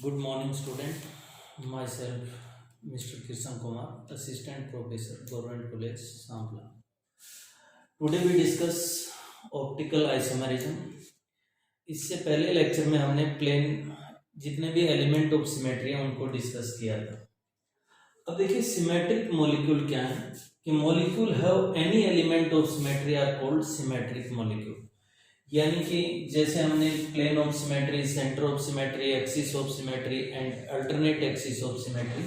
Good morning, student. Myself, Mr. Kirsan Kumar, Assistant Professor, Government College, Sampla. Today we discuss optical isomerism. इससे पहले lecture में हमने plane जितने भी element of symmetry हैं उनको डिस्कस किया था। अब देखिए सिमेट्रिक मॉलिक्यूल क्या है कि molecule have any element of symmetry are called symmetric molecule. यानी कि जैसे हमने plane of symmetry, centre of symmetry, axis of symmetry and alternate axis of symmetry,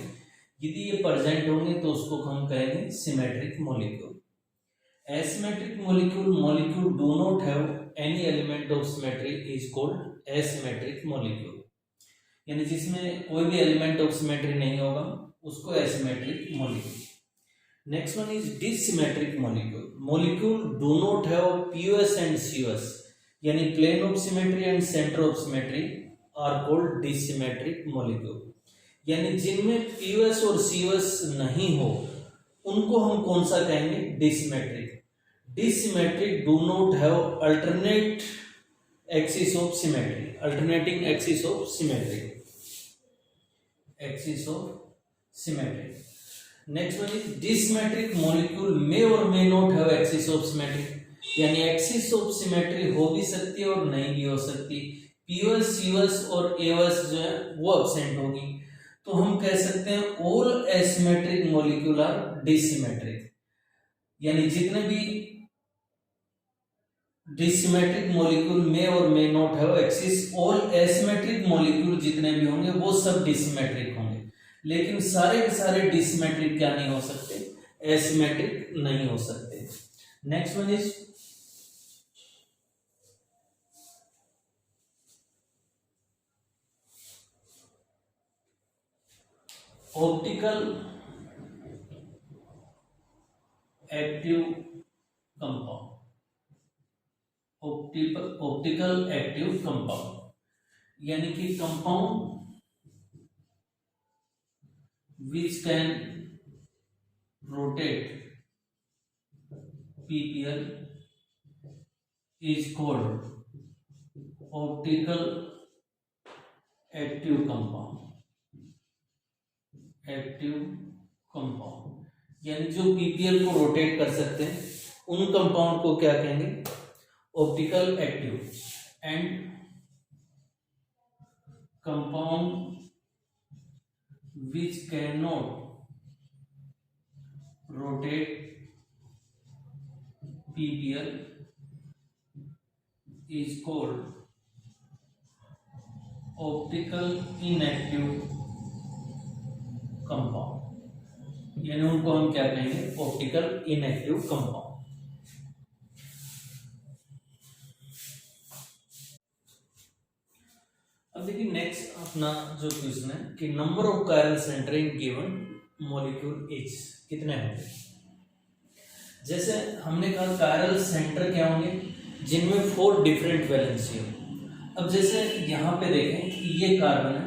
यदि ये प्रेजेंट होंगे तो उसको हम कहेंगे symmetric molecule. Asymmetric molecule do not have any element of symmetry is called asymmetric molecule. यानी जिसमें कोई भी एलिमेंट ऑफ सिमेट्री नहीं होगा उसको asymmetric molecule. Next one is dissymmetric molecule do not have POS and COS, यानी plane of symmetry and centre of symmetry are called dissymmetric molecule. यानी जिनमें पीओएस और सीओएस नहीं हो उनको हम कौन सा कहेंगे? Dissymmetric. Dissymmetric do not have alternate axis of symmetry, alternating axis of symmetry, axis of symmetry. Next one is dissymmetric molecule may or may not have axis of symmetry, यानी axis of symmetry हो भी सकती है और नहीं भी हो सकती। पीओएस, सीओएस और एओएस जो है वो एब्सेंट होगी, तो हम कह सकते हैं ऑल एसिमेट्रिक मॉलिक्यूल आर डिसिमेट्रिक। यानी जितने भी डिसिमेट्रिक molecule may or may not have axis, all asymmetric molecule जितने भी होंगे वो सब डिसिमेट्रिक होंगे। लेकिन सारे के सारे डिसिमेट्रिक क्या नहीं हो सकते? एसिमेट्रिक नहीं हो सकते। Next one is optical active compound. Optical active compound यानी कि compound which can rotate PPL is called optical active compound। Active compound यानी जो पीपीएल को रोटेट कर सकते हैं उन कंपाउंड को क्या कहेंगे? Optical active. And compound which cannot rotate PPL is called optical inactive compound। यानी उनको हम क्या कहेंगे? Optical inactive compound. अब देखिए नेक्स्ट अपना जो क्वेश्चन है कि number of chiral centre in given molecule is, कितने होंगे? जैसे हमने कहा कायरल सेंटर क्या होंगे? जिनमें 4 डिफरेंट वैलेंसी हो। अब जैसे यहाँ पे देखें कि ये कार्बन है,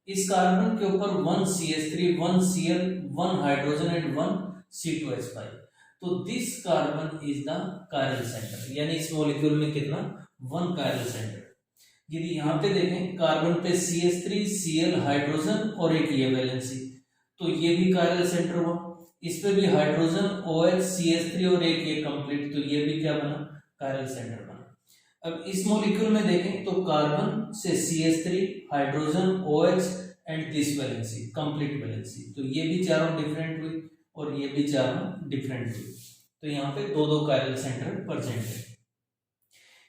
इस कार्बन के ऊपर 1 CH3, 1 Cl, 1 hydrogen and 1 C2H5, तो this carbon is the chiral centre. यानी इस मॉलिक्यूल में कितना? 1 कायरल सेंटर। यदि यहाँ पे देखें कार्बन पे CH3, Cl, हाइड्रोजन और एक ये वैलेंसी, तो ये भी कायरल सेंटर हुआ। इस पे भी हाइड्रोजन, OH, CH3 और एक ये कंप्लीट, तो ये भी क्या बना? कायरल सेंटर बना। अब इस मॉलिक्यूल में देखें तो कार्बन से CH3, hydrogen, OH and this valency, complete valency, तो ये भी चारों डिफरेंट हुई और ये भी चारों डिफरेंट हुई। तो यहाँ पे 2-2 कायरल सेंटर प्रेजेंट है।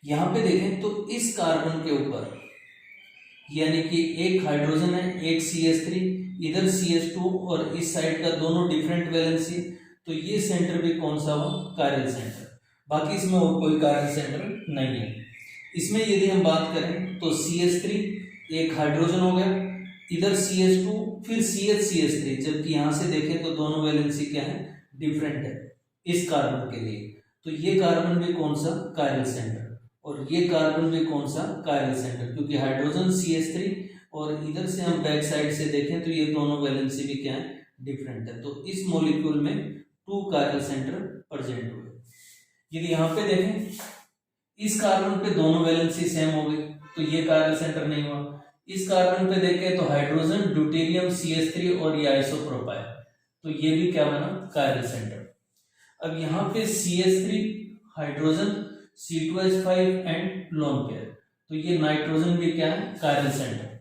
यहां पे देखें तो इस कार्बन के ऊपर यानी कि एक हाइड्रोजन है, एक CH3, इधर CH2 और इस साइड का दोनों डिफरेंट वैलेंसी, तो ये सेंटर भी कौन सा हुआ? Chiral centre. बाकी इसमें और कोई कायरल सेंटर नहीं है। इसमें यदि हम बात करें तो CH3 एक हाइड्रोजन हो गया, इधर CH2 फिर CH3, जबकि यहां से देखें तो दोनों वैलेंसी क्या है? डिफरेंट है इस कार्बन के लिए, तो ये कार्बन भी कौन सा? Chiral centre. और ये कार्बन भी कौन सा? कायरल सेंटर, क्योंकि हाइड्रोजन CH3 और इधर से हम बैक साइड से देखें तो ये दोनों वैलेंसी भी क्या है? डिफरेंट है। तो इस मॉलिक्यूल में 2 कायरल सेंटर प्रेजेंट हुए। यदि यहाँ पे देखें इस कार्बन पे दोनों वैलेंसी सेम हो गई, तो ये कायरल सेंटर नहीं हुआ। इस कार्बन पे देखें तो हाइड्रोजन, ड्यूटेरियम, CH3 और ये आइसोप्रोपाइल, तो ये भी क्या बना, कायरल सेंटर। अब यहाँ पे CH3, hydrogen, C2H5 and lone pair, तो ये नाइट्रोजन भी क्या है, कायरल सेंटर।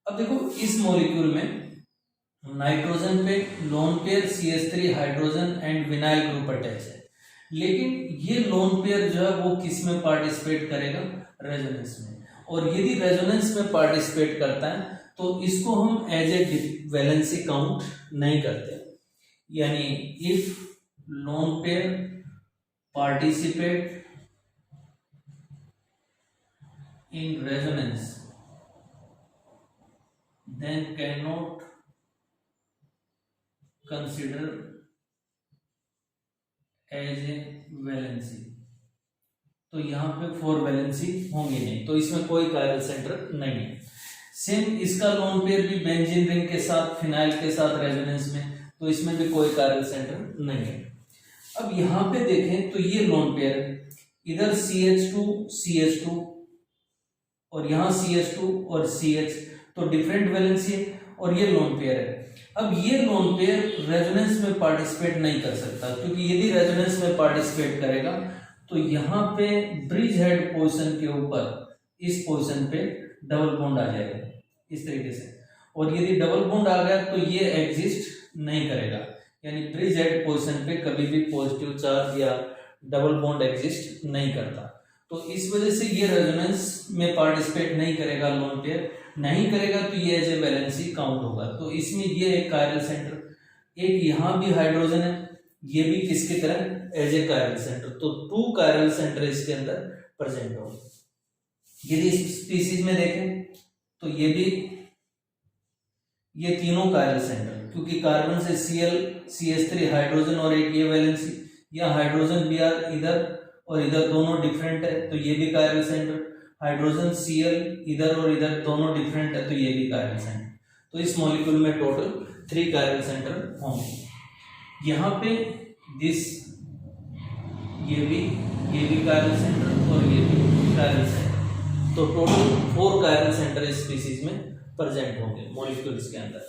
अब देखो इस मॉलिक्यूल में नाइट्रोजन पे lone pair, CH3, hydrogen and vinyl group attach है, लेकिन ये लोन पेयर जो है वो किस में पार्टिसिपेट करेगा, रेजोनेंस में। और यदि रेजोनेंस में पार्टिसिपेट करता है तो इसको हम एज ए वैलेंसी काउंट नहीं करते, यानी if lone pair participate in resonance then cannot consider as a valency, तो यहाँ पे 4 वैलेंसी होंगे नहीं, तो इसमें कोई कायरल सेंटर नहीं है। सेम इसका लोन पेयर भी बेंजीन रिंग के साथ, फिनाइल के साथ रेजोनेंस में, तो इसमें भी कोई कायरल सेंटर नहीं है। अब यहाँ पे देखें तो ये लोन पेयर इधर CH2 और यहाँ CH2 और CH, तो डिफरेंट वैलेंसी है, और ये लोन पेयर है। अब ये लोन पेयर रेजोनेंस में पार्टिसिपेट नहीं कर सकता, क्योंकि यदि रेजोनेंस में पार्टिसिपेट करेगा तो यहाँ पे ब्रिज हेड पोजीशन के ऊपर इस पोजीशन पे डबल बॉन्ड आ जाएगा इस तरीके से, और यदि डबल बॉन्ड आ गया तो ये एग्जिस्ट नहीं करेगा, यानी ब्रिज हेड पोजीशन पे कभी भी पॉजिटिव चार्ज या डबल बॉन्ड एग्जिस्ट नहीं करता। तो इस वजह से ये रेजोनेंस में पार्टिसिपेट नहीं करेगा, लोन पेयर नहीं करेगा, तो ये एज ए वैलेंसी काउंट होगा। तो इसमें ये एक कायरल सेंटर, एक यहाँ भी हाइड्रोजन है, ये भी किसकी तरह एज ए कायरल सेंटर, तो 2 कायरल सेंटर इसके अंदर प्रेजेंट होगा। यदि इस स्पीसीज में देखें तो ये भी, ये तीनों कायरल सेंटर, क्योंकि कार्बन से Cl, CH3, हाइड्रोजन और एक ये वैलेंसी, या हाइड्रोजन भी इधर और इधर दोनों डिफरेंट है, तो ये भी कायरल सेंटर, हाइड्रोजन Cl इधर और इधर दोनों डिफरेंट है, तो ये भी कायरल सेंटर। तो इस मॉलिक्यूल में टोटल 3 कायरल सेंटर होंगे। यहाँ पे ये भी कायरल सेंटर और ये भी कायरल सेंटर, तो टोटल 4 कायरल सेंटर इस स्पीसीज में प्रेजेंट होंगे मॉलिक्यूल्स के अंदर।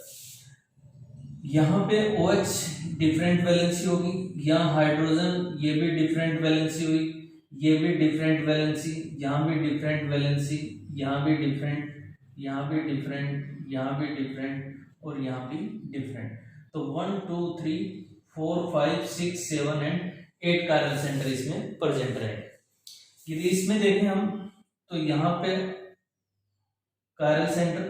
यहाँ पे OH डिफरेंट वैलेंसी होगी, यहाँ हाइड्रोजन ये भी डिफरेंट वैलेंसी हुई, ये भी डिफरेंट वैलेंसी, यहाँ भी डिफरेंट वैलेंसी, यहाँ भी डिफरेंट, यहाँ भी डिफरेंट, यहाँ भी डिफरेंट और यहाँ भी डिफरेंट। तो 1 2 3 4 5 6 7 एंड 8 कायरल सेंटर इसमें प्रेजेंट रहेंगे। यदि इसमें देखें हम तो यहाँ पे कायरल सेंटर,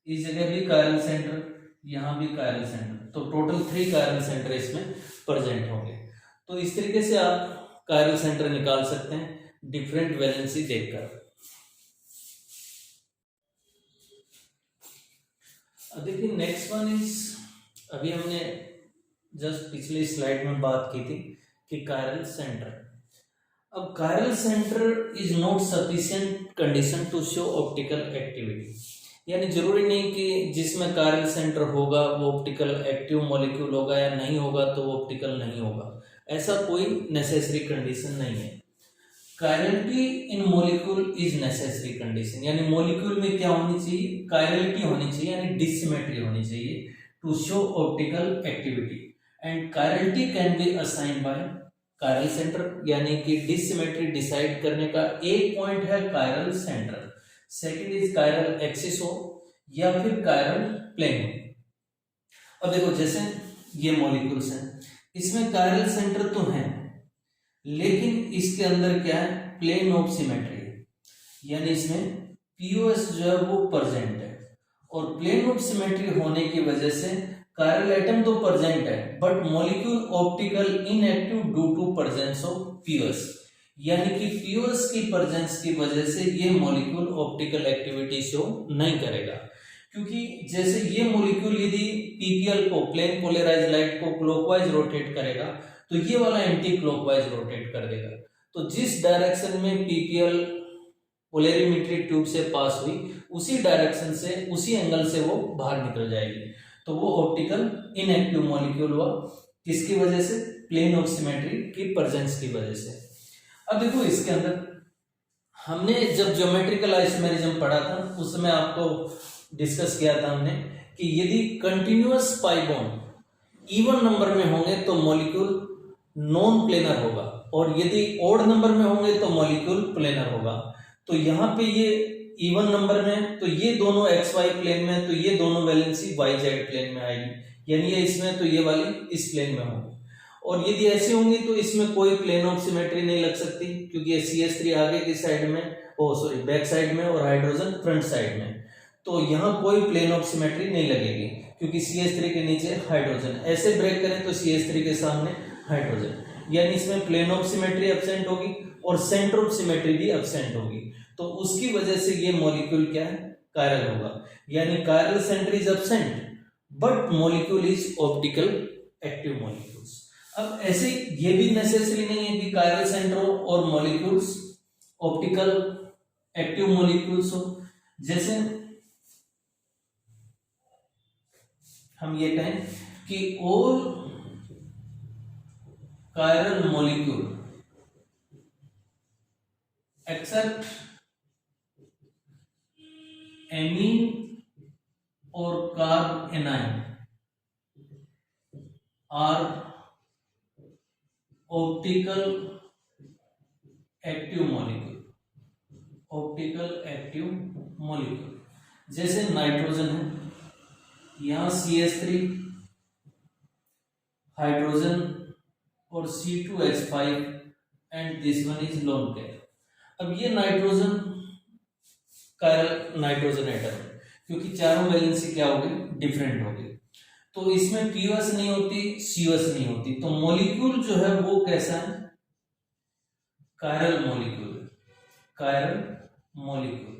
इस जगह भी कायरल सेंटर, यहाँ भी कायरल सेंटर, तो टोटल 3 कायरल सेंटर इसमें प्रेजेंट होंगे। तो इस तरीके से आप कायरल सेंटर निकाल सकते हैं डिफरेंट वैलेंसी देखकर। अब देखिए नेक्स्ट वन इज, अभी हमने जस्ट पिछली स्लाइड में बात की थी कि कायरल सेंटर। अब chiral centre is not sufficient condition to show optical activity, यानी जरूरी नहीं कि जिसमें कायरल सेंटर होगा वो ऑप्टिकल एक्टिव मॉलिक्यूल होगा या नहीं होगा तो वो ऑप्टिकल नहीं होगा, ऐसा कोई नेसेसरी कंडीशन नहीं है। Chirality in molecule is necessary condition, यानी मॉलिक्यूल में क्या होनी चाहिए, कायरलिटी होनी चाहिए, यानी डिसिमेट्री होनी चाहिए to show optical activity, and chirality can be assigned by chiral centre, यानी कि डिसिमेट्री डिसाइड करने का एक पॉइंट है chiral centre, second is chiral axis हो या फिर कायरल प्लेन हो। अब देखो जैसे ये मॉलिक्यूल्स हैं, इसमें कायरल सेंटर तो है लेकिन इसके अंदर क्या है, प्लेन ऑफ सिमेट्री है, यानी इसमें पीओएस जो है वो प्रेजेंट है, और प्लेन ऑफ सिमेट्री होने की वजह से कायरल एटम तो प्रेजेंट है but molecule optical inactive due to presence of POS, यानी कि पीओएस की प्रेजेंस की वजह से ये मॉलिक्यूल ऑप्टिकल एक्टिविटी शो नहीं करेगा। क्योंकि जैसे ये मॉलिक्यूल यदि पीपीएल को, प्लेन पोलराइज्ड लाइट को क्लॉकवाइज रोटेट करेगा तो ये वाला एंटी क्लॉकवाइज रोटेट कर देगा, तो जिस डायरेक्शन में पीपीएल पोलरिमेट्री ट्यूब से पास हुई उसी डायरेक्शन से, उसी एंगल से वो बाहर निकल जाएगी, तो वो ऑप्टिकल इनएक्टिव मॉलिक्यूल हुआ, किसकी वजह से, प्लेन ऑफ सिमेट्री की प्रेजेंस की वजह से। अब देखो इसके अंदर हमने जब ज्योमेट्रिकल आइसोमेरिज्म पढ़ा था उस समय आपको डिस्कस किया था हमने कि यदि continuous pi bond even number में होंगे तो मॉलिक्यूल नॉन प्लेनर होगा, और यदि ऑड नंबर में होंगे तो मॉलिक्यूल प्लेनर होगा। तो यहाँ पे ये इवन नंबर में तो ये दोनों एक्स वाई प्लेन में, तो ये दोनों वैलेंसी वाई जेड प्लेन में आएगी, यानी ये इसमें तो ये वाली इस प्लेन में होगी। और यदि ऐसे होंगी तो इसमें कोई प्लेन ऑफ सिमेट्री नहीं लग सकती, क्योंकि ये CH3 आगे की साइड में, बैक साइड में, और हाइड्रोजन फ्रंट साइड में, तो यहाँ कोई प्लेन ऑफ सिमेट्री नहीं लगेगी, क्योंकि CH3 के नीचे हाइड्रोजन। ऐसे ब्रेक करें तो CH3 के सामने हाइड्रोजन, यानी इसमें प्लेन ऑफ सिमेट्री एब्सेंट होगी और सेंटर ऑफ सिमेट्री भी एब्सेंट होगी। तो उसकी वजह से ये मॉलिक्यूल क्या है, कायरल होगा, यानी chiral centre is absent but molecule is optical active molecules. अब ऐसे ये भी नेसेसरी नहीं है कि कायरल सेंटर हो और मॉलिक्यूल्स ऑप्टिकल एक्टिव मॉलिक्यूल्स हो। जैसे हम ये कहें कि all chiral molecule except amine और carbanion are optical active molecule, optical active molecule. जैसे नाइट्रोजन है, यहां CH3 हाइड्रोजन और C2H5 and this one is lone pair. अब ये नाइट्रोजन कायरल नाइट्रोजन एटम है, क्योंकि चारों वैलेंसी क्या होगी, डिफरेंट होगी, तो इसमें POS नहीं होती, COS नहीं होती, तो मॉलिक्यूल जो है वो कैसा है, कायरल मॉलिक्यूल, कायरल मॉलिक्यूल।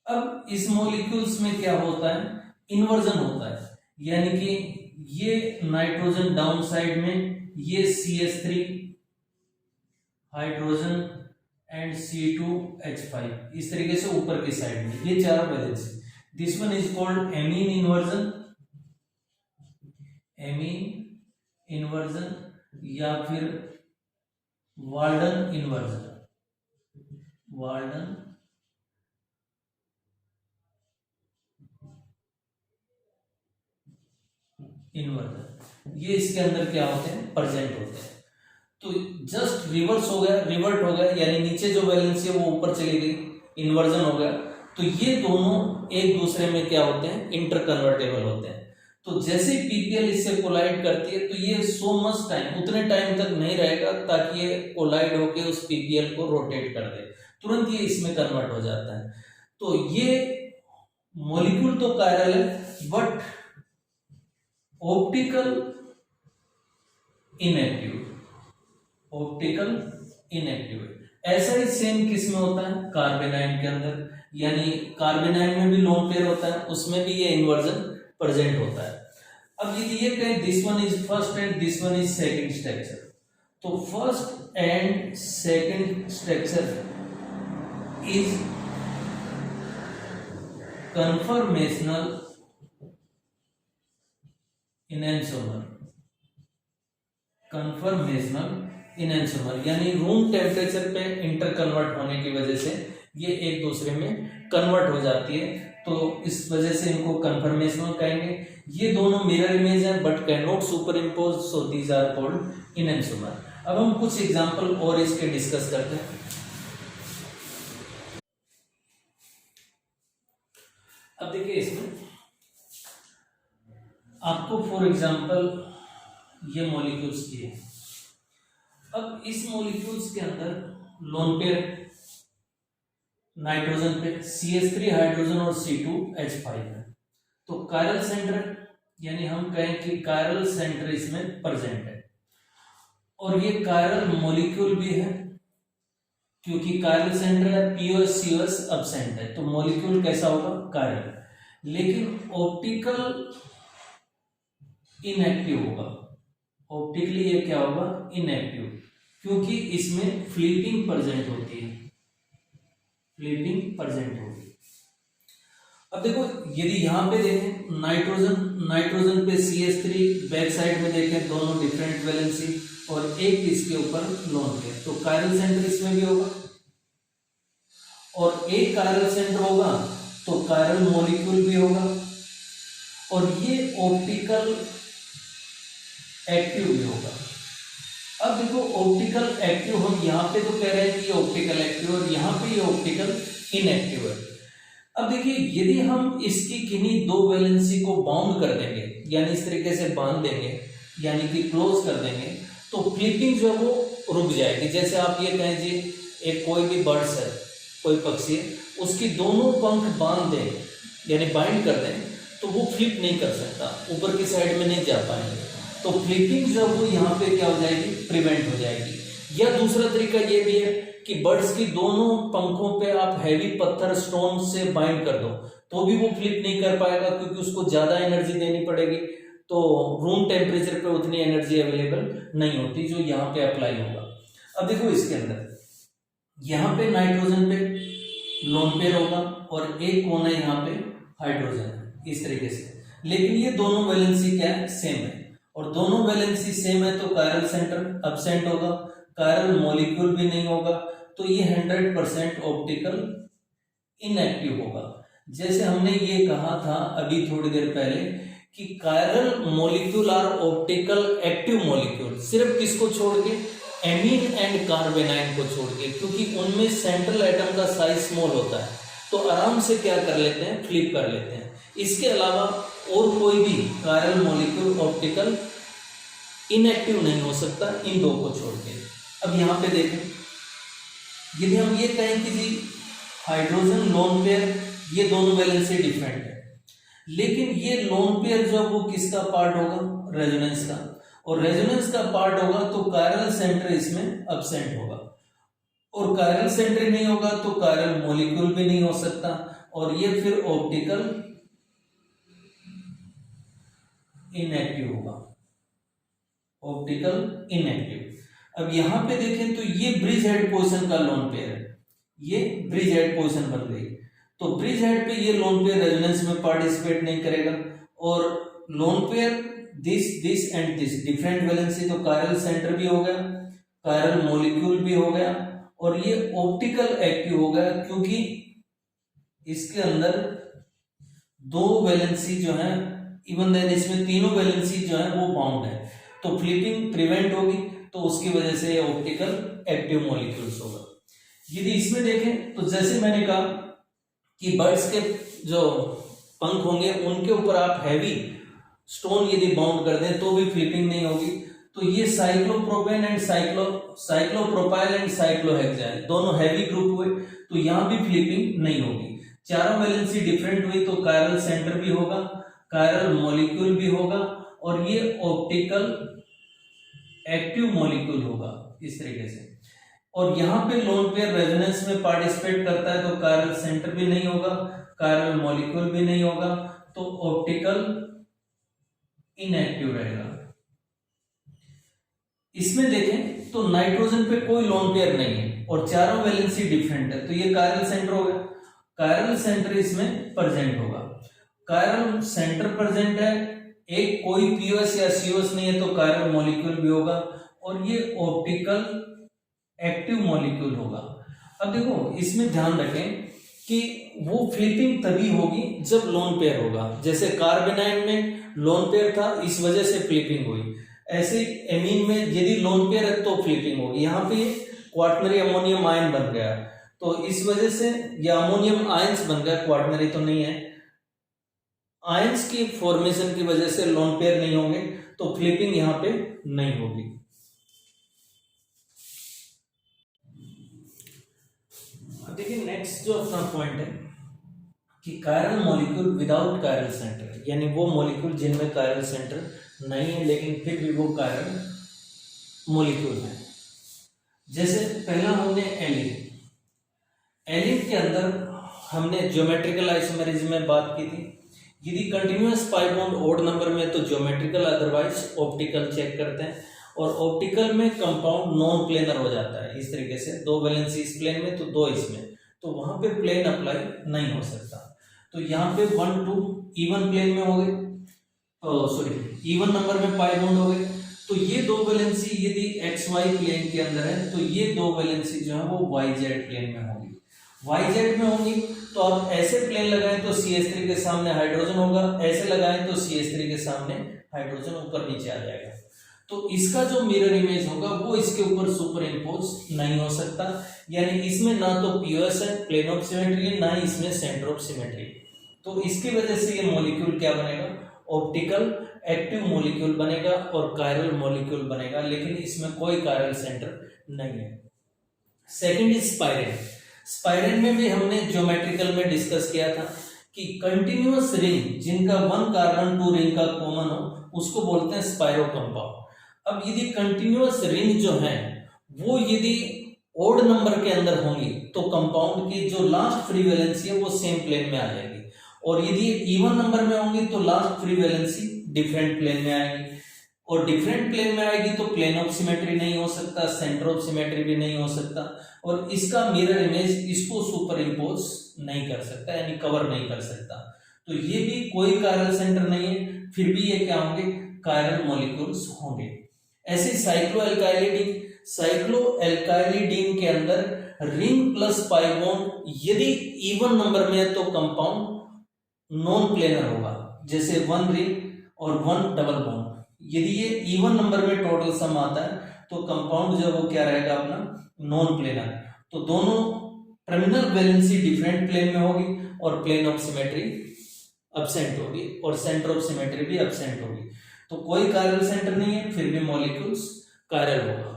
अब इस मॉलिक्यूल्स में क्या होता है, इन्वर्जन होता है, यानी कि ये नाइट्रोजन डाउन साइड में, ये CH3 हाइड्रोजन एंड C2H5 इस तरीके से ऊपर की साइड में, ये चारों valency. This one is called amine inversion, amine inversion या फिर वाल्डन इन्वर्जन, वाल्डन इन्वर्जन। ये इसके अंदर क्या होते हैं, प्रेजेंट होते हैं। तो जस्ट रिवर्स हो गया, रिवर्ट हो गया, यानी नीचे जो वैलेंसी है वो ऊपर चली गई, इन्वर्जन हो गया। तो ये दोनों एक दूसरे में क्या होते हैं, इंटरकन्वर्टेबल होते हैं। तो जैसे ही PPL इससे कोलाइड करती है तो ये सो मच टाइम, उतने टाइम तक नहीं रहेगा ताकि ये कोलाइड होके उस PPL को रोटेट कर दे, तुरंत ये इसमें कन्वर्ट हो जाता है। तो ये मॉलिक्यूल तो कायरल है but optical inactive, optical inactive. ऐसा ही सेम किस में होता है, कार्बेनाइन के अंदर, यानी कार्बेनाइन में भी लोन पेयर होता है, उसमें भी ये इन्वर्जन प्रेजेंट होता है। अब यदि ये कहें this one is first and this one is second structure, तो first and second structure is conformational enantiomer, conformational enantiomer, यानी रूम टेम्परेचर पे इंटर कन्वर्ट होने की वजह से ये एक दूसरे में कन्वर्ट हो जाती है, तो इस वजह से इनको कन्फर्मेशनल कहेंगे। ये दोनों मिरर इमेज हैं but cannot superimpose, so these are called enantiomer. अब हम कुछ एग्जांपल और इसके डिस्कस करते हैं। अब देखिए इसमें आपको फॉर एग्जांपल ये मॉलिक्यूल्स दिए, अब इस मॉलिक्यूल्स के अंदर लोन पेयर नाइट्रोजन पे CH3 हाइड्रोजन और C2H5 है, तो कायरल सेंटर, यानी हम कहें कि कायरल सेंटर इसमें प्रेजेंट है, और ये कायरल मॉलिक्यूल भी है, क्योंकि कायरल सेंटर है, POS COS एब्सेंट है, तो मॉलिक्यूल कैसा होगा, कायरल। लेकिन ऑप्टिकल इनएक्टिव होगा, ऑप्टिकली ये क्या होगा, इनएक्टिव, क्योंकि इसमें फ्लिपिंग प्रेजेंट होती है, फ्लिपिंग प्रेजेंट होगी। अब देखो यदि यहां पे देखें नाइट्रोजन पे CH3 बैक साइड में देखें, दोनों डिफरेंट वैलेंसी और एक इसके ऊपर लोन पेयर, तो कायरल सेंटर इसमें भी होगा, और एक कायरल सेंटर होगा तो कायरल मॉलिक्यूल भी होगा, और ये ऑप्टिकल एक्टिव भी होगा। अब देखो ऑप्टिकल एक्टिव, हम यहाँ पे तो कह रहे हैं कि ये ऑप्टिकल एक्टिव और यहाँ पे ये ऑप्टिकल इनएक्टिव है। अब देखिए यदि हम इसकी किन्हीं दो वैलेंसी को बाउंड कर देंगे, यानी इस तरीके से बांध देंगे, यानी कि क्लोज कर देंगे, तो फ्लिपिंग जो है वो रुक जाएगी। जैसे आप ये कहें जी एक कोई भी बर्ड्स है, कोई पक्षी है, उसकी दोनों पंख बांध दें यानी बाइंड कर दें तो वो फ्लिप नहीं कर सकता, ऊपर की साइड में नहीं जा पाएंगे, तो फ्लिपिंग जो वो यहाँ पे क्या हो जाएगी, प्रिवेंट हो जाएगी। या दूसरा तरीका ये भी है कि बर्ड्स की दोनों पंखों पे आप हैवी पत्थर स्टोन से बाइंड कर दो तो भी वो फ्लिप नहीं कर पाएगा, क्योंकि उसको ज्यादा एनर्जी देनी पड़ेगी, तो रूम टेम्परेचर पे उतनी एनर्जी अवेलेबल नहीं होती जो यहाँ पे अप्लाई होगा। अब देखो इसके अंदर यहाँ पे नाइट्रोजन पे लोन पेयर होगा और एक कोना यहाँ पे हाइड्रोजन, इस तरीके से, लेकिन ये दोनों वैलेंसी क्या है, सेम है, और दोनों वैलेंसी सेम है तो कायरल सेंटर अब्सेंट होगा, कायरल मॉलिक्यूल भी नहीं होगा, तो ये 100% ऑप्टिकल इनएक्टिव होगा। जैसे हमने ये कहा था अभी थोड़ी देर पहले कि chiral molecule are optical active molecule, सिर्फ किसको छोड़ के, एमीन एंड कार्बेनाइन को छोड़ के, क्योंकि उनमें सेंट्रल एटम का साइज स्मॉल होता है तो आराम से क्या कर लेते हैं, फ्लिप कर लेते हैं। इसके अलावा और कोई भी कायरल मॉलिक्यूल ऑप्टिकल इनएक्टिव नहीं हो सकता इन दो को छोड़ के। अब यहाँ पे देखें, यदि हम ये कहें कि जी हाइड्रोजन लोन पेयर, ये दोनों वैलेंसी डिफरेंट है, लेकिन ये लोन पेयर जो वो किसका पार्ट होगा, रेजोनेंस का, और रेजोनेंस का पार्ट होगा तो कायरल सेंटर इसमें अब्सेंट होगा, और कायरल सेंटर नहीं होगा तो कायरल मॉलिक्यूल भी नहीं हो सकता, और ये फिर ऑप्टिकल इनएक्टिव होगा, ऑप्टिकल इनएक्टिव। अब यहां पे देखें तो ये ब्रिज हेड पोजीशन का लोन पेयर है, ये ब्रिज हेड पोजीशन बन गई, तो ब्रिज हेड पे ये लोन पेयर रेजोनेंस में पार्टिसिपेट नहीं करेगा, और lone pair this and this different valency, तो कायरल सेंटर भी हो गया, कायरल मॉलिक्यूल भी हो गया, और ये ऑप्टिकल एक्टिव हो गया, क्योंकि इसके अंदर दो वैलेंसी जो है, इवन देन इसमें तीनों वैलेंसी जो है वो बाउंड है, तो फ्लिपिंग प्रिवेंट होगी, तो उसकी वजह से ऑप्टिकल एक्टिव मॉलिक्यूल्स होगा। यदि इसमें देखें तो जैसे मैंने कहा कि बर्ड्स के जो पंख होंगे उनके ऊपर आप हैवी स्टोन यदि बाउंड कर दें तो भी फ्लिपिंग नहीं होगी, तो ये cyclopropane and cyclopropyl and cyclohexyl दोनों हैवी ग्रुप हुए, तो यहां भी फ्लिपिंग नहीं होगी। चारों वैलेंसी डिफरेंट हुई तो कायरल सेंटर भी होगा, कायरल मॉलिक्यूल भी होगा, और ये ऑप्टिकल एक्टिव मॉलिक्यूल होगा इस तरीके से। और यहाँ पे लोन पेयर रेजोनेंस में पार्टिसिपेट करता है तो कायरल सेंटर भी नहीं होगा, कायरल मॉलिक्यूल भी नहीं होगा, तो ऑप्टिकल इनएक्टिव रहेगा। इसमें देखें तो नाइट्रोजन पे कोई लोन पेयर नहीं है और चारों वैलेंसी डिफरेंट है, तो ये कायरल सेंटर हो गया, कायरल सेंटर इसमें प्रेजेंट होगा, कायरल सेंटर प्रेजेंट है, एक कोई पीओएस या सीओएस नहीं है तो कायरल मॉलिक्यूल भी होगा, और ये ऑप्टिकल एक्टिव मॉलिक्यूल होगा। अब देखो इसमें ध्यान रखें कि वो फ्लिपिंग तभी होगी जब लोन पेयर होगा, जैसे कार्बेनाइन में लोन पेयर था इस वजह से फ्लिपिंग हुई, ऐसे एमीन में यदि लोन पेयर है तो फ्लिपिंग होगी। यहाँ पे क्वार्टनरी अमोनियम आयन बन गया तो इस वजह से या अमोनियम आयंस बन गया, क्वार्टनरी तो नहीं है, आयंस की फॉर्मेशन की वजह से लोन पेयर नहीं होंगे तो फ्लिपिंग यहाँ पे नहीं होगी। देखिए नेक्स्ट जो अपना पॉइंट है कि chiral molecule without chiral centre, यानी वो मॉलिक्यूल जिनमें कायरल सेंटर नहीं है लेकिन फिर भी वो कायरल मॉलिक्यूल है। जैसे पहला हमने एलिन के अंदर हमने ज्योमेट्रिकल आइसोमेरिज्म में बात की थी, यदि continuous pi bond odd number में तो ज्योमेट्रिकल, अदरवाइज ऑप्टिकल चेक करते हैं, और ऑप्टिकल में कंपाउंड नॉन प्लेनर हो जाता है इस तरीके से, दो वैलेंसी इस प्लेन में तो दो इसमें, तो वहां पे प्लेन अप्लाई नहीं हो सकता। तो यहाँ पे 1 2 इवन प्लेन में हो गए, इवन नंबर में पाई बॉन्ड हो गए, तो ये दो वैलेंसी यदि XY प्लेन के अंदर है तो ये दो वैलेंसी जो है वो YZ प्लेन में होगी। YZ में होंगी तो आप ऐसे प्लेन लगाएं तो CH3 के सामने हाइड्रोजन होगा, ऐसे लगाएं तो CH3 के सामने हाइड्रोजन ऊपर नीचे आ जाएगा। तो इसका जो मिरर इमेज होगा वो इसके ऊपर सुपर इम्पोज नहीं हो सकता, यानी इसमें ना तो POS है, प्लेन ऑफ सिमेट्री है, ना ही इसमें सेंटर ऑफ सिमेट्री। तो इसकी वजह से ये मॉलिक्यूल क्या बनेगा, ऑप्टिकल एक्टिव मॉलिक्यूल बनेगा और कायरल मॉलिक्यूल बनेगा, लेकिन इसमें कोई कायरल सेंटर नहीं है। Second is स्पाइरेन। स्पाइरेन में भी हमने ज्योमेट्रिकल में डिस्कस किया था कि कंटिन्यूअस रिंग जिनका 1 कार्बन 2 रिंग का कॉमन हो उसको बोलते हैं स्पाइरो कंपाउंड। अब यदि कंटिन्यूअस रिंग जो है वो यदि ओड नंबर के अंदर होंगी तो कंपाउंड की जो लास्ट फ्री वैलेंसी है वो सेम प्लेन में आ जाएगी, और यदि इवन नंबर में होंगी तो last free valency different plane में आएगी, और डिफरेंट प्लेन में आएगी तो प्लेन ऑफ सिमेट्री नहीं हो सकता, सेंटर ऑफ सिमेट्री भी नहीं हो सकता, और इसका मिरर इमेज इसको सुपर इम्पोज नहीं कर सकता, यानी कवर नहीं कर सकता। तो ये भी कोई कायरल सेंटर नहीं है, फिर भी ये क्या होंगे, कायरल मॉलिक्यूल्स होंगे। ऐसे साइक्लोएल्काइलिडीन, साइक्लोएल्काइलिडीन के अंदर रिंग प्लस पाई बॉन्ड यदि इवन नंबर में है तो कंपाउंड नॉन प्लेनर होगा, जैसे 1 रिंग और 1 डबल बॉन्ड। यदि ये इवन नंबर में टोटल सम आता है तो कंपाउंड जो वो क्या रहेगा अपना, नॉन प्लेनर। तो दोनों टर्मिनल वैलेंसी डिफरेंट प्लेन में होगी और प्लेन ऑफ सिमेट्री एब्सेंट होगी और सेंटर ऑफ सिमेट्री भी एब्सेंट होगी। तो कोई कायरल सेंटर नहीं है, फिर भी मॉलिक्यूल्स कायरल होगा,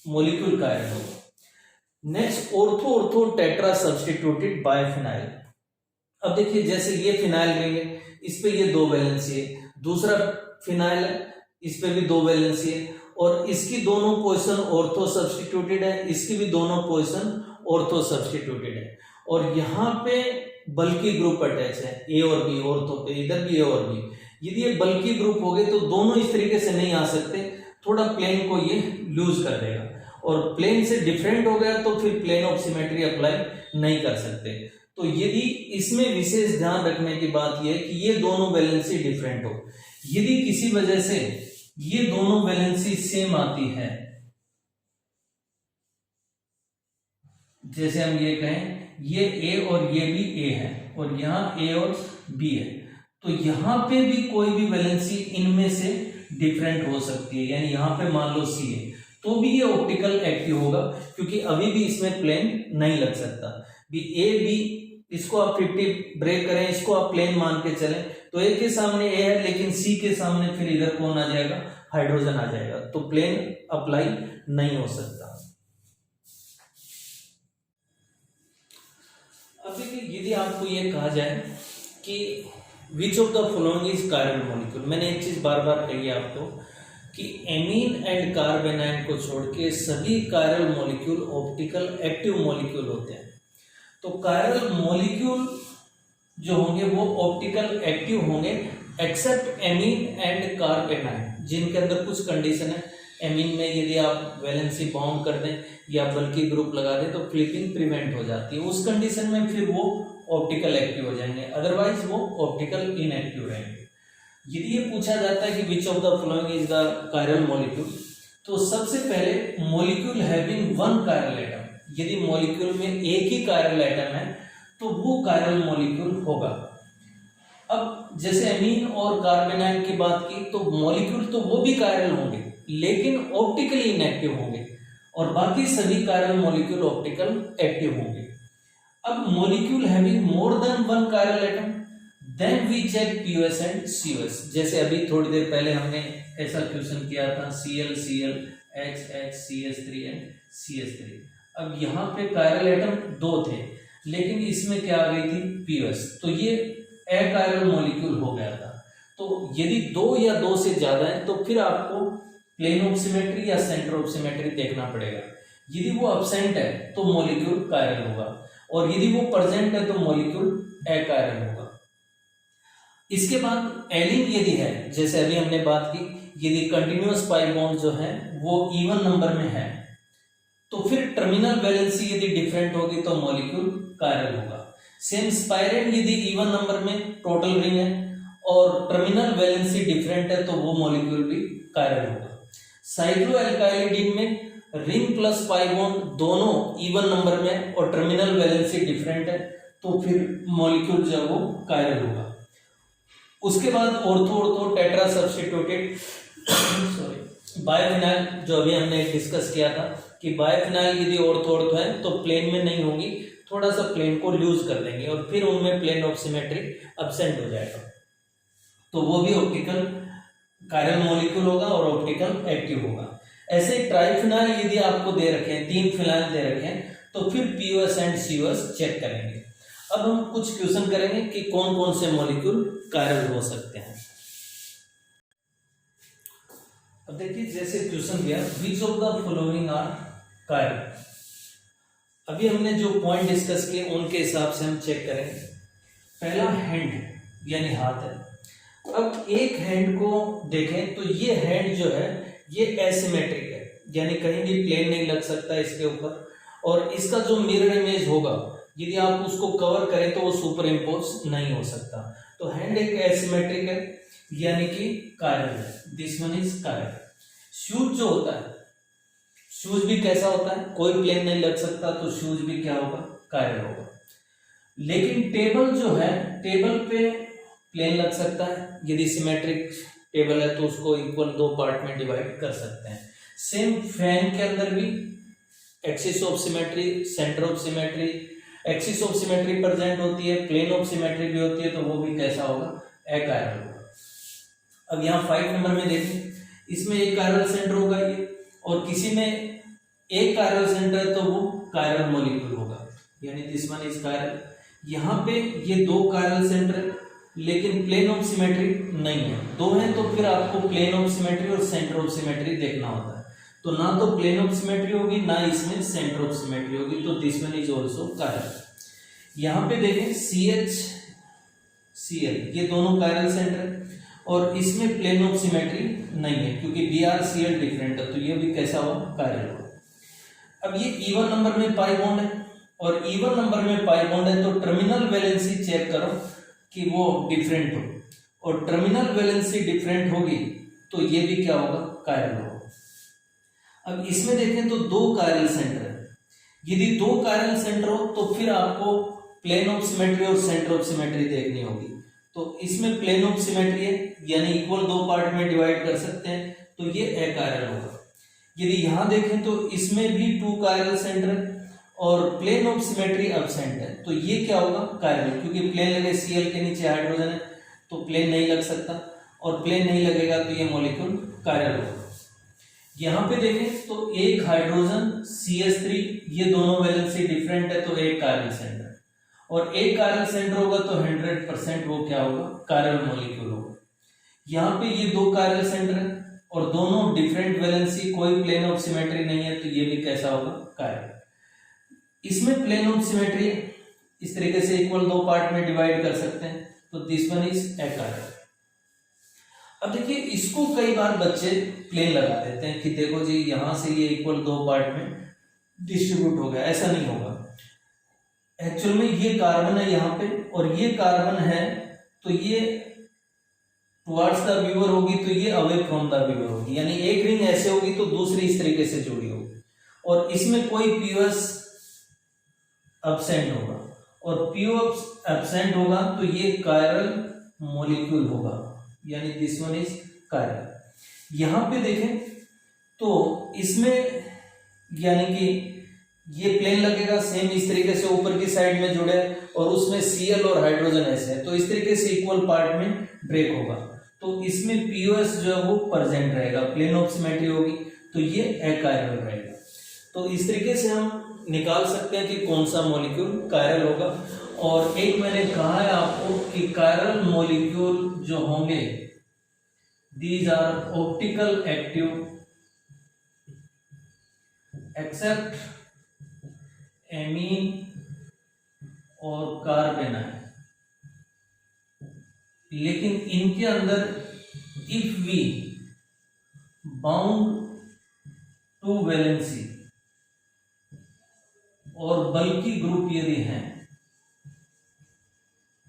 मॉलिक्यूल कायरल होगा। Next ortho ortho tetra substituted by phenyl. अब देखिए जैसे ये फिनाइल रिंग है, इस पे ये 2 वैलेंसी है, दूसरा फिनाइल है इस पे भी 2 वैलेंसी है, और इसकी दोनों पोजीशन ऑर्थो सब्स्टिट्यूटेड है, इसकी भी दोनों पोजीशन ऑर्थो सब्स्टिट्यूटेड है, और यहाँ पे बल्कि ग्रुप अटैच है ए और बी, ऑर्थो पे इधर भी ए और बी। यदि ये बल्कि ग्रुप हो गए तो दोनों इस तरीके से नहीं आ सकते, थोड़ा प्लेन को ये लूज कर देगा, और प्लेन से डिफरेंट हो गया तो फिर प्लेन ऑफ सिमेट्री अप्लाई नहीं कर सकते। तो यदि इसमें विशेष ध्यान रखने की बात यह है कि ये दोनों वैलेंसी डिफरेंट हो, यदि किसी वजह से ये दोनों वैलेंसी सेम आती है, जैसे हम ये कहें ये ए और ये भी ए है और यहाँ ए और बी है, तो यहाँ पे भी कोई भी वैलेंसी इनमें से डिफरेंट हो सकती है, यानी यहाँ पे मान लो सी है तो भी ये ऑप्टिकल एक्टिव होगा, क्योंकि अभी भी इसमें प्लेन नहीं लग सकता। भी ए बी इसको आप 50 ब्रेक करें, इसको आप प्लेन मान के चलें तो ए के सामने ए है, लेकिन सी के सामने फिर इधर कौन आ जाएगा, हाइड्रोजन आ जाएगा, तो प्लेन अप्लाई नहीं हो सकता। अब देखिए यदि आपको ये कहा जाए कि विच of the following is chiral molecule, मैंने एक चीज बार बार कही है आपको कि एमीन एंड कार्बेनाइन को छोड़ के सभी chiral molecule optical active molecule होते हैं। तो कायरल मॉलिक्यूल जो होंगे वो ऑप्टिकल एक्टिव होंगे एक्सेप्ट एमीन एंड कार्बेनाइन, जिनके अंदर कुछ कंडीशन है। एमीन में यदि आप वैलेंसी बाउंड कर दें या बल्कि ग्रुप लगा दें तो फ्लिपिंग प्रिवेंट हो जाती है, उस कंडीशन में फिर वो ऑप्टिकल एक्टिव हो जाएंगे, अदरवाइज वो ऑप्टिकल इनएक्टिव रहेंगे। यदि ये पूछा जाता है कि विच of the following is the chiral molecule, तो सबसे पहले मॉलिक्यूल हैविंग 1 कायरल एटम, यदि मॉलिक्यूल में एक ही कायरल एटम है तो वो कायरल मॉलिक्यूल होगा। अब जैसे एमीन और कार्बेनाइन की बात की तो मॉलिक्यूल तो वो भी कायरल होंगे लेकिन ऑप्टिकली इनएक्टिव होंगे, और बाकी सभी कायरल मॉलिक्यूल ऑप्टिकल एक्टिव होंगे। अब molecule having more than 1 chiral atom, then we check POS and COS। जैसे अभी थोड़ी देर पहले हमने ऐसा क्वेश्चन किया था Cl Cl H H CH3 and CH3। अब यहाँ पे कायरल एटम 2 थे लेकिन इसमें क्या आ गई थी POS, तो ये अकायरल मॉलिक्यूल हो गया था। तो यदि 2 या 2 से ज्यादा है तो फिर आपको प्लेन ऑफ सिमेट्री या सेंटर ऑफ सिमेट्री देखना पड़ेगा। यदि वो एब्सेंट है तो मॉलिक्यूल कायरल होगा, और यदि वो प्रेजेंट है तो मॉलिक्यूल अकायरल होगा। इसके बाद एलिन यदि है, जैसे अभी हमने बात की, यदि कंटिन्यूअस पाई बॉन्ड जो है वो इवन नंबर में है तो फिर टर्मिनल वैलेंसी यदि डिफरेंट होगी तो मॉलिक्यूल कायरल होगा। सेम स्पाइरेन यदि इवन नंबर में टोटल रिंग है और टर्मिनल वैलेंसी डिफरेंट है तो वो मॉलिक्यूल भी कायरल होगा। साइक्लोएल्काइलिडीन में रिंग प्लस पाई बॉन्ड दोनों इवन नंबर में और टर्मिनल वैलेंसी डिफरेंट है, तो फिर मॉलिक्यूल जो है वो कायरल होगा। उसके बाद ortho ortho tetra substituted sorry biphenyl, जो अभी हमने डिस्कस किया था कि बायोफिनाइल यदि ऑर्थो ऑर्थो है तो प्लेन में नहीं होंगी, थोड़ा सा प्लेन को लूज कर देंगे और फिर उनमें प्लेन ऑफ सिमेट्री एब्सेंट हो जाएगा, तो वो भी ऑप्टिकल कायरल मॉलिक्यूल होगा और ऑप्टिकल एक्टिव होगा। ऐसे ट्राइफिनाइल यदि आपको दे रखे हैं, 3 फिनाइल दे रखे हैं, तो फिर पीओएस एंड सीओएस चेक करेंगे। अब हम कुछ क्वेश्चन करेंगे कि कौन कौन से मॉलिक्यूल कायरल हो सकते हैं। अब देखिए जैसे क्वेश्चन दिया, which of the following are chiral. अभी हमने जो पॉइंट डिस्कस किए उनके हिसाब से हम चेक करेंगे। पहला हैंड यानी हाथ है। अब एक हैंड को देखें तो ये हैंड जो है ये एसिमेट्रिक है, यानी कहीं भी प्लेन नहीं लग सकता इसके ऊपर, और इसका जो मिरर इमेज होगा यदि आप उसको कवर करें तो वो सुपर इम्पोज नहीं हो सकता। तो हैंड एक एसिमेट्रिक है यानी कि कायरल है, this one is chiral. Shoes जो होता है, शूज भी कैसा होता है, कोई प्लेन नहीं लग सकता, तो शूज भी क्या होगा, कायरल होगा। लेकिन टेबल जो है, टेबल पे प्लेन लग सकता है, यदि सिमेट्रिक टेबल है तो उसको इक्वल 2 पार्ट में डिवाइड कर सकते हैं। सेम फैन के अंदर भी axis of symmetry, centre of symmetry, axis of symmetry present होती है, प्लेन ऑफ सिमेट्री भी होती है, तो वो भी कैसा होगा, अकायरल होगा। अब यहाँ 5 नंबर में देखें, इसमें एक कायरल सेंटर होगा ये, और किसी में एक कायरल सेंटर है तो वो कायरल मॉलिक्यूल होगा, यानी दिस वन इज कायरल। यहाँ पे ये 2 कायरल सेंटर है लेकिन प्लेन ऑफ सिमेट्री नहीं है, 2 है तो फिर आपको प्लेन ऑफ सिमेट्री और सेंटर ऑफ सिमेट्री देखना होता है, तो ना तो प्लेन ऑफ सिमेट्री होगी ना इसमें सेंटर ऑफ सिमेट्री होगी, तो this one is also chiral. यहाँ पे देखें CH Cl, ये दोनों कायरल सेंटर है और इसमें प्लेन ऑफ सिमेट्री नहीं है क्योंकि BrCl डिफरेंट है, तो ये भी कैसा होगा, कायरल होगा। अब ये इवन नंबर में पाई बॉन्ड है और इवन नंबर में पाई बॉन्ड है, तो टर्मिनल वैलेंसी चेक करो कि वो डिफरेंट हो, और टर्मिनल वैलेंसी डिफरेंट होगी तो ये भी क्या होगा, कायरल होगा। अब इसमें देखें तो 2 कायरल सेंटर है, यदि 2 कायरल सेंटर हो तो फिर आपको प्लेन ऑफ सिमेट्री और सेंटर ऑफ सिमेट्री देखनी होगी, तो इसमें प्लेन ऑफ सिमेट्री है यानी इक्वल 2 पार्ट में डिवाइड कर सकते हैं, तो ये अकायरल होगा। यदि यहां देखें तो इसमें भी 2 कायरल सेंटर है और प्लेन ऑफ सिमेट्री एब्सेंट है, तो ये क्या होगा, कायरल, क्योंकि प्लेन लगे Cl के नीचे हाइड्रोजन है तो प्लेन नहीं लग सकता, और प्लेन नहीं लगेगा तो ये मॉलिक्यूल कायरल होगा। यहाँ पे देखें तो एक हाइड्रोजन CH3, ये दोनों वैलेंसी डिफरेंट है तो एक कायरल सेंटर, और एक कायरल सेंटर होगा तो 100% वो क्या होगा, कायरल मॉलिक्यूल होगा। यहाँ पे ये 2 कायरल सेंटर है और दोनों डिफरेंट वैलेंसी, कोई प्लेन ऑफ सिमेट्री नहीं है, तो ये भी कैसा होगा, कायरल। इसमें प्लेन ऑफ सिमेट्री इस तरीके से इक्वल 2 पार्ट में डिवाइड कर सकते हैं, तो दिस वन इज अकायरल। अब देखिए इसको कई बार बच्चे प्लेन लगा देते हैं कि देखो जी यहां से ये इक्वल 2 पार्ट में डिस्ट्रीब्यूट हो गया, ऐसा नहीं होगा। एक्चुअल में ये कार्बन है यहाँ पे और ये कार्बन है, तो ये टुवर्ड्स द व्यूअर होगी तो ये अवे फ्रॉम द व्यूअर होगी, यानी एक रिंग ऐसे होगी तो दूसरी इस तरीके से जुड़ी होगी, और इसमें कोई पीओएस एब्सेंट होगा, और पीओएस एब्सेंट होगा तो ये कायरल मॉलिक्यूल होगा, यानी दिस वन इज कायरल। यहां पे देखें तो इसमें यानी कि ये प्लेन लगेगा सेम इस तरीके से ऊपर की साइड में जुड़े, और उसमें Cl और हाइड्रोजन ऐसे है तो इस तरीके से इक्वल पार्ट में ब्रेक होगा, तो इसमें पीओएस जो है वो प्रेजेंट रहेगा, प्लेन ऑफ सिमेट्री होगी तो ये अकायरल रहेगा। तो इस तरीके से हम निकाल सकते हैं कि कौन सा मॉलिक्यूल कायरल होगा। और एक मैंने कहा है आपको कि कायरल मॉलिक्यूल जो होंगे these are optical active except amine और कार्बेनाइल, लेकिन इनके अंदर if we bound to valency और बल्कि ग्रुप यदि हैं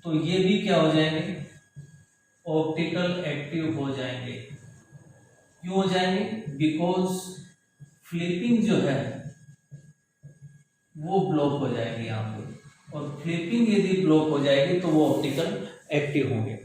तो ये भी क्या हो जाएंगे, ऑप्टिकल एक्टिव हो जाएंगे। क्यों हो जाएंगे, बिकॉज फ्लिपिंग जो है वो ब्लॉक हो जाएगी यहाँ पे, और फ्लिपिंग यदि ब्लॉक हो जाएगी तो वो ऑप्टिकल एक्टिव होंगे।